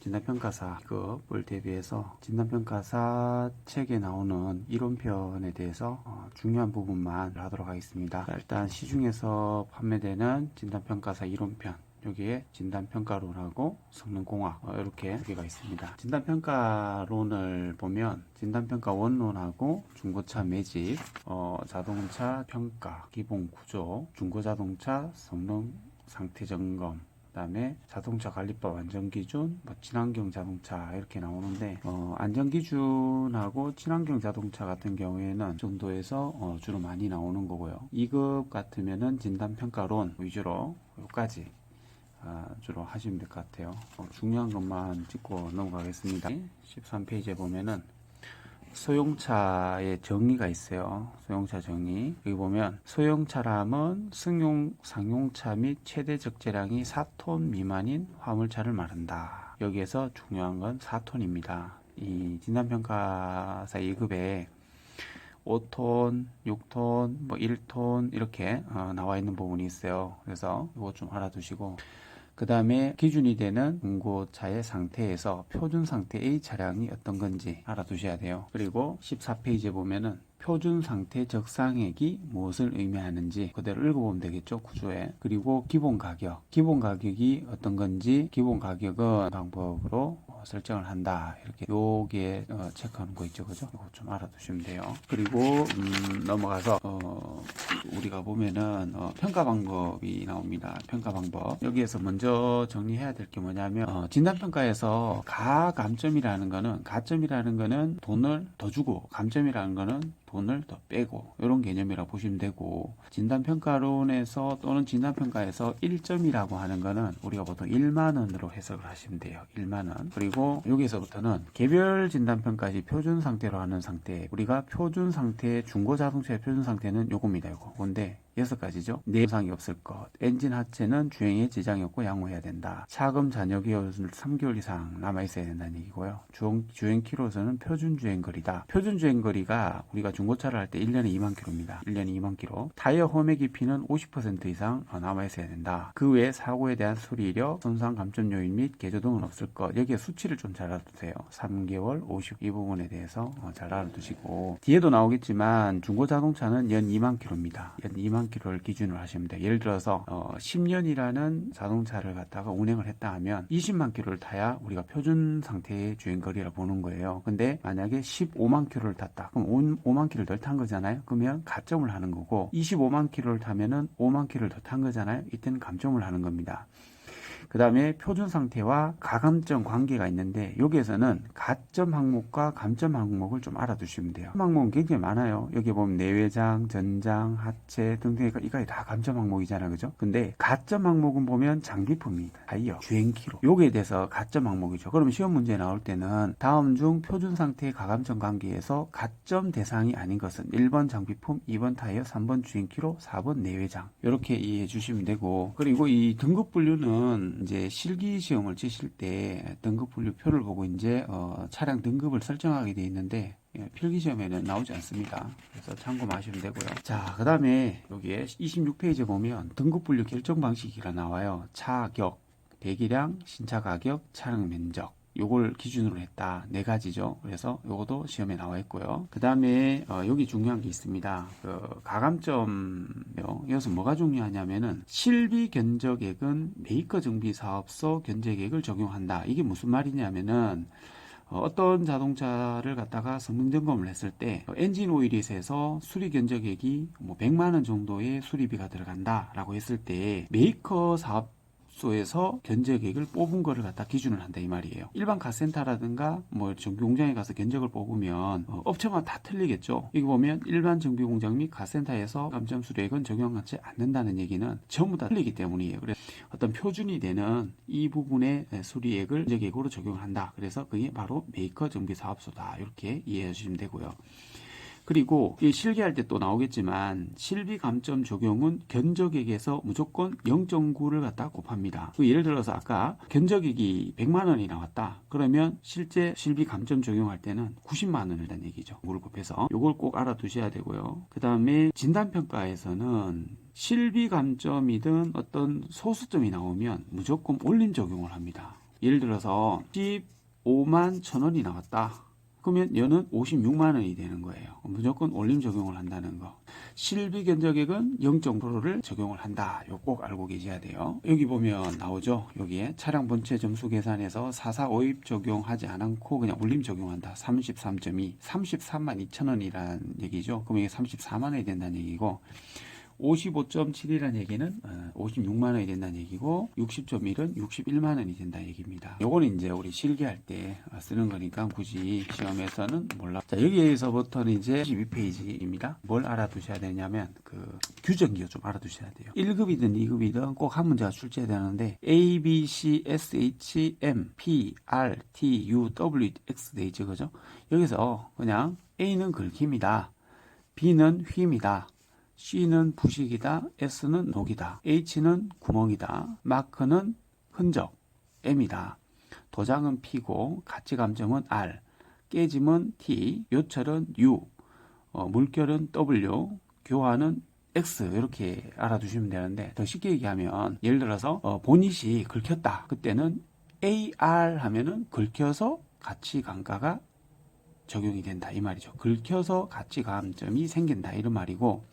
진단평가사 2급을 대비해서 진단평가사 책에 나오는 이론편에 대해서 중요한 부분만 하도록 하겠습니다. 일단 시중에서 판매되는 진단평가사 이론편, 여기에 진단평가론하고 성능공학 이렇게 두 개가 있습니다. 진단평가론을 보면 진단평가 원론하고 중고차 매집, 자동차 평가, 기본 구조, 중고자동차 성능 상태 점검, 그 다음에 자동차 관리법 안전기준, 친환경 자동차 이렇게 나오는데 안전기준하고 친환경 자동차 같은 경우에는 정도에서 주로 많이 나오는 거고요. 2급 같으면은 진단평가론 위주로 여기까지 주로 하시면 될 것 같아요. 중요한 것만 짚고 넘어가겠습니다. 13페이지에 보면은 소형차의 정의가 있어요. 소형차 정의. 여기 보면 소형차람은 승용 상용차 및 최대 적재량이 4톤 미만인 화물차를 말한다. 여기에서 중요한 건 4톤입니다. 이 진단평가사 2급에 5톤, 6톤, 1톤 이렇게 나와 있는 부분이 있어요. 그래서 이거 좀 알아두시고, 그 다음에 기준이 되는 중고차의 상태에서 표준 상태 A 차량이 어떤 건지 알아두셔야 돼요. 그리고 14페이지에 보면은 표준 상태 적상액이 무엇을 의미하는지 그대로 읽어보면 되겠죠, 구조에. 그리고 기본 가격이 어떤 건지 기본 가격은 방법으로 설정을 한다. 이렇게 여기에 체크하는 거 있죠, 그죠? 이거 좀 알아두시면 돼요. 그리고 넘어가서 우리가 보면은 평가 방법이 나옵니다. 평가 방법. 여기에서 먼저 정리해야 될 게 뭐냐면 진단평가에서 가감점이라는 거는 돈을 더 주고, 감점이라는 거는 돈을 더 빼고, 이런 개념이라고 보시면 되고, 진단평가론에서 또는 진단평가에서 1점이라고 하는 거는 우리가 보통 1만원으로 해석을 하시면 돼요. 1만원. 그리고 여기서부터는 개별 진단평가 시 표준 상태로 하는 상태, 우리가 표준 상태, 중고자동차의 표준 상태는 요겁니다. 요거. 근데 6가지죠. 내상이 없을 것. 엔진 하체는 주행에 지장이 없고 양호해야 된다. 차금 잔여 기간은 3개월 이상 남아있어야 된다는 얘기고요. 주행 키로수는 표준 주행거리다. 표준 주행거리가 우리가 중고차를 할 때 1년에 2만 킬로입니다. 1년에 2만 킬로. 타이어 홈의 깊이는 50% 이상 남아있어야 된다. 그 외에 사고에 대한 수리 이력, 손상 감점 요인 및 개조 등은 없을 것. 여기에 수치를 좀 잘 알아두세요. 3개월, 50 이 부분에 대해서 잘 알아두시고, 뒤에도 나오겠지만 중고자동차는 연 2만 킬로입니다. 연 2만 킬로를 기준으로 하시면 돼요. 예를 들어서 10년이라는 자동차를 갖다가 운행을 했다 하면 20만 킬로를 타야 우리가 표준 상태의 주행거리라 보는 거예요. 근데 만약에 15만 킬로를 탔다. 그럼 5만 킬로를 덜 탄 거잖아요. 그러면 가점을 하는 거고, 25만 킬로를 타면은 5만 킬로를 더 탄 거잖아요. 이때는 감점을 하는 겁니다. 그 다음에 표준 상태와 가감점 관계가 있는데, 여기에서는 가점 항목과 감점 항목을 좀 알아두시면 돼요. 항목은 굉장히 많아요. 여기 보면 내외장, 전장, 하체 등등, 이거 다 감점 항목이잖아요, 그죠? 근데 가점 항목은 보면 장비품입니다. 타이어, 주행키로, 요거에 대해서 가점 항목이죠. 그러면 시험 문제에 나올 때는 다음 중 표준 상태의 가감점 관계에서 가점 대상이 아닌 것은 1번 장비품, 2번 타이어, 3번 주행키로, 4번 내외장, 이렇게 이해해 주시면 되고, 그리고 이 등급 분류는 이제 실기 시험을 치실 때 등급 분류표를 보고 이제 차량 등급을 설정하게 되어 있는데, 필기 시험에는 나오지 않습니다. 그래서 참고하시면 되고요. 자, 그 다음에 여기에 26페이지에 보면 등급 분류 결정 방식이라 나와요. 차격, 대기량, 신차 가격, 차량 면적, 요걸 기준으로 했다. 4가지죠. 그래서 요것도 시험에 나와 있고요. 그 다음에 여기 중요한 게 있습니다. 가감점요. 여기서 뭐가 중요하냐면은 실비 견적액은 메이커 정비 사업소 견적액을 적용한다. 이게 무슨 말이냐면은 어떤 자동차를 갖다가 성능 점검을 했을 때 엔진 오일이 새서 수리 견적액이 100만 원 정도의 수리비가 들어간다 라고 했을 때 메이커 사업소에서 견적액을 뽑은 거를 갖다 기준을 한다 이 말이에요. 일반 카센터라든가 정비 공장에 가서 견적을 뽑으면 업체마다 다 틀리겠죠. 여기 보면 일반 정비 공장 및 카센터에서 감점 수리액은 적용하지 않는다는 얘기는 전부 다 틀리기 때문이에요. 그래서 어떤 표준이 되는 이 부분의 수리액을 견적액으로 적용한다. 그래서 그게 바로 메이커 정비 사업소다. 이렇게 이해해 주시면 되고요. 그리고 이 실기할 때 또 나오겠지만 실비 감점 적용은 견적액에서 무조건 0.9를 갖다 곱합니다. 예를 들어서 아까 견적액이 100만 원이 나왔다. 그러면 실제 실비 감점 적용할 때는 90만 원을 단 얘기죠. 그걸 곱해서 이걸 꼭 알아두셔야 되고요. 그 다음에 진단평가에서는 실비 감점이든 어떤 소수점이 나오면 무조건 올림 적용을 합니다. 예를 들어서 15만 1,000원이 나왔다. 그러면 얘는 56만 원이 되는 거예요. 무조건 올림 적용을 한다는 거. 실비 견적액은 0.5%를 적용을 한다. 이거 꼭 알고 계셔야 돼요. 여기 보면 나오죠. 여기에 차량 본체 점수 계산에서 445입 적용하지 않고 그냥 올림 적용한다. 33.2, 33만 2천 원이라는 얘기죠. 그럼 이게 34만 원이 된다는 얘기고, 55.7이라는 얘기는 56만 원이 된다는 얘기고, 60.1은 61만 원이 된다는 얘기입니다. 요거는 이제 우리 실기할 때 쓰는 거니까 굳이 시험에서는 몰라. 자, 여기에서부터는 이제 12페이지입니다. 뭘 알아두셔야 되냐면 그 규정기호 좀 알아두셔야 돼요. 1급이든 2급이든 꼭 한 문제가 출제되는데 A, B, C, S, H, M, P, R, T, U, W, X 돼 있죠. 그죠? 여기서 그냥 A는 긁힙니다. B는 휘입니다. C는 부식이다, S는 녹이다, H는 구멍이다, 마크는 흔적, M이다. 도장은 P고 가치감점은 R, 깨짐은 T, 요철은 U, 물결은 W, 교환은 X 이렇게 알아두시면 되는데, 더 쉽게 얘기하면 예를 들어서 보닛이 긁혔다. 그때는 AR 하면은 긁혀서 가치감가가 적용이 된다 이 말이죠. 긁혀서 가치감점이 생긴다 이런 말이고,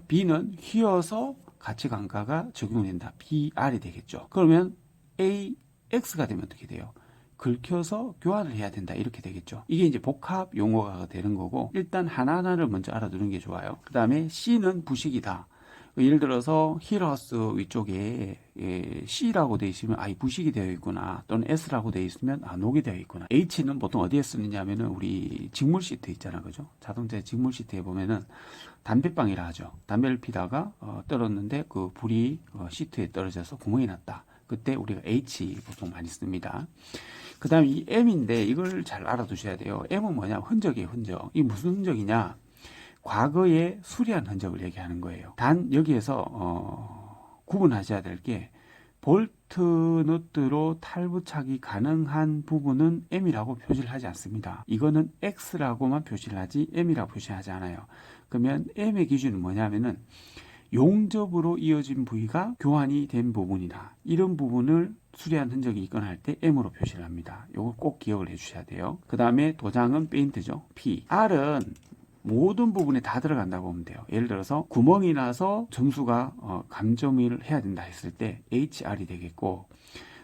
B는 휘어서 가치감가가 적용된다. BR이 되겠죠. 그러면 AX가 되면 어떻게 돼요? 긁혀서 교환을 해야 된다. 이렇게 되겠죠. 이게 이제 복합 용어가 되는 거고, 일단 하나하나를 먼저 알아두는 게 좋아요. 그 다음에 C는 부식이다. 예를 들어서 힐하우스 위쪽에 C라고 되어 있으면 이 부식이 되어 있구나, 또는 S라고 되어 있으면 녹이 되어 있구나. H는 보통 어디에 쓰느냐 하면은 우리 직물 시트 있잖아, 그죠? 자동차 직물 시트에 보면은 담배빵이라 하죠. 담배를 피다가 떨었는데 그 불이 시트에 떨어져서 구멍이 났다. 그때 우리가 H 보통 많이 씁니다. 그 다음에 이 M인데 이걸 잘 알아두셔야 돼요. M은 뭐냐? 흔적이에요, 흔적. 이 무슨 흔적이냐? 과거에 수리한 흔적을 얘기하는 거예요. 단 여기에서 구분하셔야 될 게, 볼트 너트로 탈부착이 가능한 부분은 M이라고 표시를 하지 않습니다. 이거는 X라고만 표시를 하지 M이라고 표시하지 않아요. 그러면 M의 기준은 뭐냐면은 용접으로 이어진 부위가 교환이 된 부분이다. 이런 부분을 수리한 흔적이 있거나 할 때 M으로 표시를 합니다. 이거 꼭 기억을 해주셔야 돼요. 그 다음에 도장은 페인트죠. P. R은 모든 부분에 다 들어간다고 보면 돼요. 예를 들어서 구멍이 나서 점수가 감점을 해야 된다 했을 때 HR이 되겠고,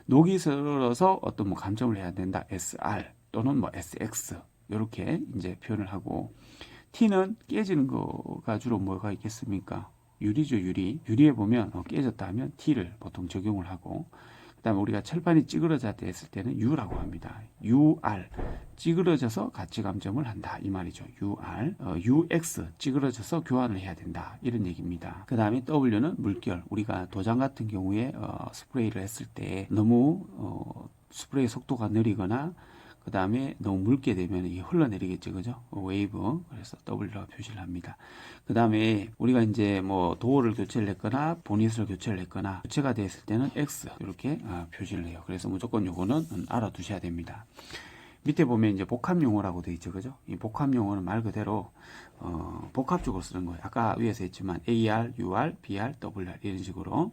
녹이 슬어서 어떤 뭐 감점을 해야 된다 SR 또는 뭐 SX 이렇게 이제 표현을 하고, T는 깨지는 거가 주로 뭐가 있겠습니까? 유리죠, 유리. 유리에 보면 깨졌다 하면 T를 보통 적용을 하고, 그 다음에 우리가 철판이 찌그러졌다 했을 때는 U라고 합니다. UR, 찌그러져서 가치감점을 한다 이 말이죠. UR, UX, 찌그러져서 교환을 해야 된다 이런 얘기입니다. 그 다음에 W는 물결. 우리가 도장 같은 경우에 스프레이를 했을 때 너무 스프레이 속도가 느리거나 그 다음에 너무 묽게 되면 이게 흘러내리겠죠, 그죠? 웨이브. 그래서 W로 표시를 합니다. 그 다음에 우리가 이제 뭐 도어를 교체를 했거나 보닛을 교체를 했거나 교체가 됐을 때는 X 이렇게 표시를 해요. 그래서 무조건 요거는 알아두셔야 됩니다. 밑에 보면 이제 복합 용어라고 되어 있죠, 그죠? 이 복합 용어는 말 그대로 복합적으로 쓰는 거예요. 아까 위에서 했지만 AR, UR, BR, WR 이런 식으로.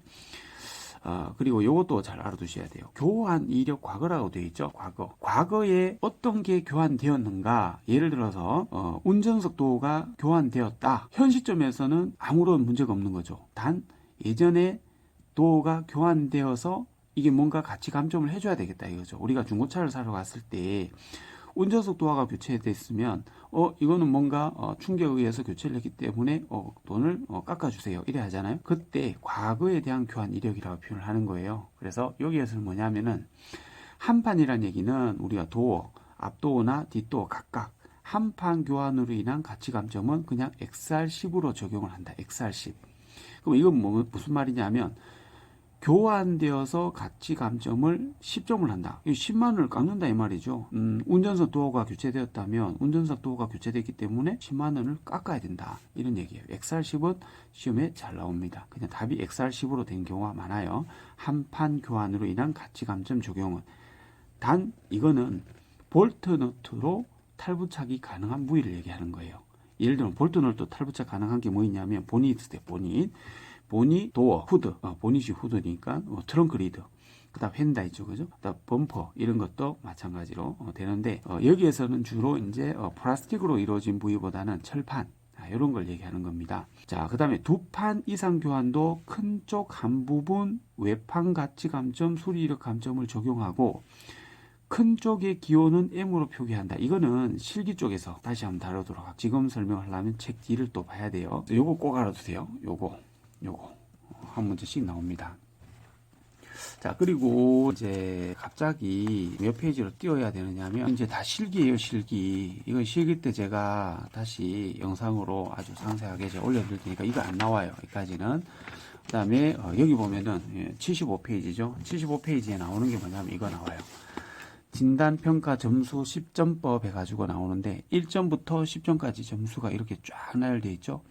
그리고 요것도 잘 알아두셔야 돼요. 교환 이력 과거라고 되어 있죠. 과거. 과거에 어떤 게 교환되었는가? 예를 들어서 운전석도가 교환되었다. 현 시점에서는 아무런 문제가 없는 거죠. 단 예전에 도어가 교환되어서 이게 뭔가 가치 감점을 해줘야 되겠다 이거죠. 우리가 중고차를 사러 갔을 때 운전석 도어가 교체됐으면 이거는 뭔가 충격에 의해서 교체를 했기 때문에 돈을 깎아주세요 이래 하잖아요. 그때 과거에 대한 교환 이력이라고 표현을 하는 거예요. 그래서 여기에서는 뭐냐면은 한판이란 얘기는 우리가 도어, 앞도어나 뒷도어 각각 한판 교환으로 인한 가치 감점은 그냥 XR10으로 적용을 한다. XR10. 그럼 이건 무슨 말이냐면 교환되어서 가치 감점을 10점을 한다. 10만 원을 깎는다 이 말이죠. 운전석 도어가 교체되었다면 운전석 도어가 교체됐기 때문에 10만 원을 깎아야 된다. 이런 얘기예요. XR10은 시험에 잘 나옵니다. 그냥 답이 XR10으로 된 경우가 많아요. 한판 교환으로 인한 가치 감점 적용은. 단 이거는 볼트 너트로 탈부착이 가능한 부위를 얘기하는 거예요. 예를 들면 볼트 너트 탈부착 가능한 게 뭐 있냐면 보닛, 보닛, 도어, 후드, 보닛이 후드니까 트렁크 리드. 그다음 휀다 있죠, 그죠? 그다음 범퍼 이런 것도 마찬가지로 되는데 여기에서는 주로 이제 플라스틱으로 이루어진 부위보다는 철판 이런 걸 얘기하는 겁니다. 자, 그 다음에 두 판 이상 교환도 큰 쪽 한 부분 외판 가치 감점, 수리 이력 감점을 적용하고 큰 쪽의 기호는 M으로 표기한다. 이거는 실기 쪽에서 다시 한번 다루도록 하고 지금 설명하려면 책 뒤를 또 봐야 돼요. 요거 꼭 알아두세요. 요거 한 문제씩 나옵니다. 자, 그리고 이제 갑자기 몇 페이지로 띄워야 되느냐면 이제 다 실기예요, 실기. 이건 실기 때 제가 다시 영상으로 아주 상세하게 제가 올려드릴 테니까 이거 안 나와요, 여기까지는. 그 다음에 여기 보면은 75페이지죠. 75페이지에 나오는 게 뭐냐면 이거 나와요. 진단평가 점수 10점법 해가지고 나오는데 1점부터 10점까지 점수가 이렇게 쫙 나열되어 있죠.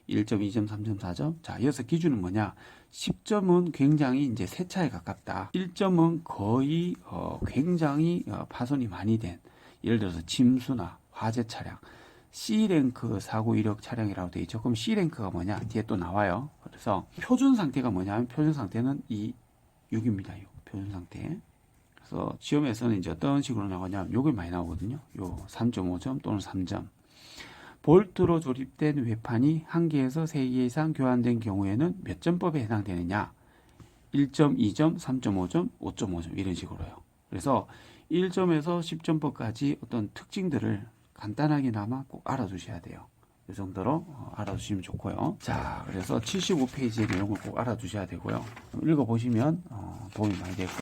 1점, 2점, 3점, 4점. 자, 여기서 기준은 뭐냐? 10점은 굉장히 이제 세차에 가깝다. 1점은 거의 굉장히 파손이 많이 된, 예를 들어서 침수나 화재 차량, C랭크 사고 이력 차량이라고 되어 있죠. 그럼 C랭크가 뭐냐? 뒤에 또 나와요. 그래서 표준 상태가 뭐냐면 표준 상태는 이 6입니다. 6. 표준 상태. 그래서 시험에서는 이제 어떤 식으로 나오냐면 요게 많이 나오거든요. 요 3.5점 또는 3점. 볼트로 조립된 외판이 1개에서 3개 이상 교환된 경우에는 몇 점법에 해당되느냐? 1점, 2점, 3.5점, 5.5점 이런 식으로요. 그래서 1점에서 10점법까지 어떤 특징들을 간단하게나마 꼭 알아두셔야 돼요. 이 정도로 알아두시면 좋고요. 자, 그래서 75페이지의 내용을 꼭 알아두셔야 되고요. 읽어보시면 도움이 많이 되고